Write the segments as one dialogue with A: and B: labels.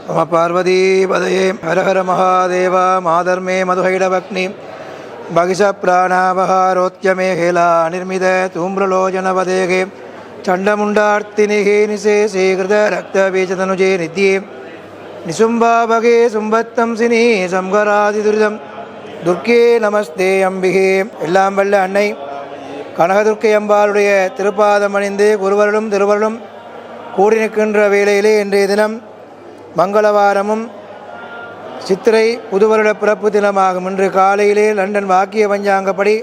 A: நம பார்வதி பதயே ஹரஹர மகாதேவா மாதர்மே மதுஹைடவக்னி பகிஷ பிராணாவஹாரோத்யமே ஹேலா நிர்மித தூம்ரலோஜனவதேகே சண்டமுண்டார்த்தினிகே நிசேஷே கிருத ரக்தபீஜதனுஜே நித்யே நிசும்பாபகே சும்பத்தம் சினி சம்கராதி துரிதம் துர்க்கே நமஸ்தே அம்பிகே. எல்லாம் வல்ல அன்னை கனகதுர்க்கை அம்பாளுடைய திருப்பாதம் அணிந்து குருவருளும் திருவருளும் கூடி நிற்கின்ற வேளையிலே இன்றைய தினம் மங்களவாரமும் சித்திரை புதுவருட பிறப்பு தினமாகும். இன்று காலையிலே லண்டன் வாக்கிய பஞ்சாங்கப்படி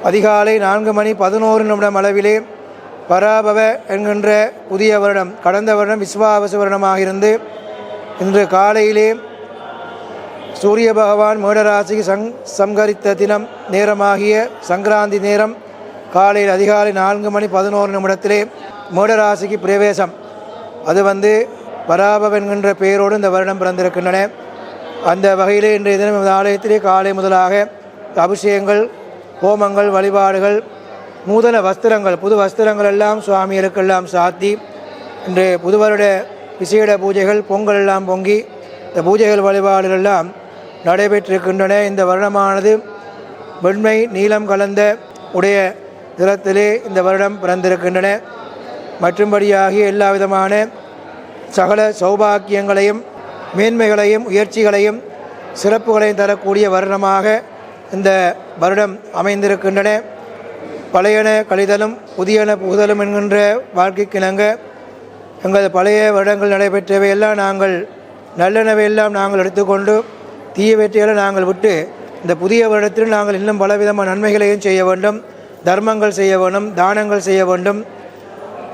A: அதிகாலை 4:11 அளவிலே பராபவ என்கின்ற புதிய வருடம், கடந்த வருடம் விஸ்வாவசு வருடமாக இருந்து இன்று காலையிலே சூரிய பகவான் மேடராசிக்கு சங்கரித்த தினம் நேரமாகிய சங்கராந்தி நேரம் காலையில் அதிகாலை 4:11 மேடராசிக்கு பிரவேசம். அது பராபவ என்கின்ற பெயரோடு இந்த வருடம் பிறந்திருக்கின்றன. அந்த வகையிலே இன்றைய தினம் இந்த ஆலயத்திலே காலை முதலாக அபிஷேகங்கள், ஹோமங்கள், வழிபாடுகள், நூதன வஸ்திரங்கள், புது வஸ்திரங்கள் எல்லாம் சுவாமிகளுக்கெல்லாம் சாத்தி இன்று புதுவருட விசேட பூஜைகள், பொங்கல் எல்லாம் பொங்கி இந்த பூஜைகள் வழிபாடுகள் எல்லாம் நடைபெற்றிருக்கின்றன. இந்த வருடமானது வெண்மை நீலம் கலந்த உடைய நிறத்திலே இந்த வருடம் பிறந்திருக்கின்றன. மற்றும்படியாகிய எல்லா விதமான சகல சௌபாக்கியங்களையும் மேன்மைகளையும் உயர்ச்சிகளையும் சிறப்புகளையும் தரக்கூடிய வருடமாக இந்த வருடம் அமைந்திருக்கின்றன. பழையன கழிதலும் புதியன புகுதலும் என்கின்ற வாழ்க்கைக்கிணங்க எங்கள் பழைய வருடங்கள் நடைபெற்றவையெல்லாம் நாங்கள் நல்லனவையெல்லாம் நாங்கள் எடுத்துக்கொண்டு தீயவற்றையெல்லாம் நாங்கள் விட்டு இந்த புதிய வருடத்தில் நாங்கள் இன்னும் பலவிதமான நன்மைகளையும் செய்ய வேண்டும், தர்மங்கள் செய்ய வேண்டும், தானங்கள் செய்ய வேண்டும்,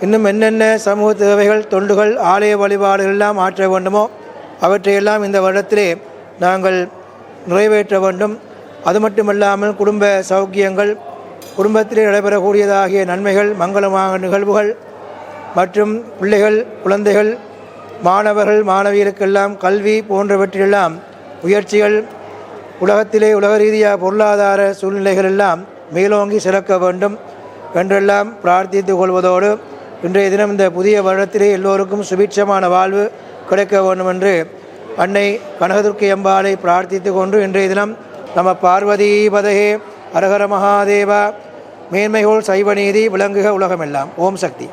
A: இன்னும் என்னென்ன சமூக தேவைகள், தொண்டுகள், ஆலய வழிபாடுகள் எல்லாம் ஆற்ற வேண்டுமோ அவற்றையெல்லாம் இந்த வருடத்திலே நாங்கள் நிறைவேற்ற வேண்டும். அது மட்டுமல்லாமல் குடும்ப சௌக்கியங்கள், குடும்பத்திலே நடைபெறக்கூடியதாகிய நன்மைகள், மங்களமான நிகழ்வுகள் மற்றும் பிள்ளைகள், குழந்தைகள், மாணவர்கள், மாணவியருக்கெல்லாம் கல்வி போன்றவற்றிலெல்லாம் முயற்சிகள், உலகத்திலே உலக ரீதியாக பொருளாதார சூழ்நிலைகள் எல்லாம் மேலோங்கி சிறக்க வேண்டும் என்றெல்லாம் பிரார்த்தித்து கொள்வதோடு இன்றைய தினம் இந்த புதிய வருடத்திலே எல்லோருக்கும் சுபிட்சமான வாழ்வு கிடைக்க வேண்டும் என்று அன்னை கனகதுர்க்கை அம்பாளை பிரார்த்தித்து கொண்டு இன்றைய தினம் நம பார்வதி பதகே ஹரஹர மகாதேவா. மேன்மைகோள் சைவநீதி விளங்குக உலகமெல்லாம். ஓம் சக்தி.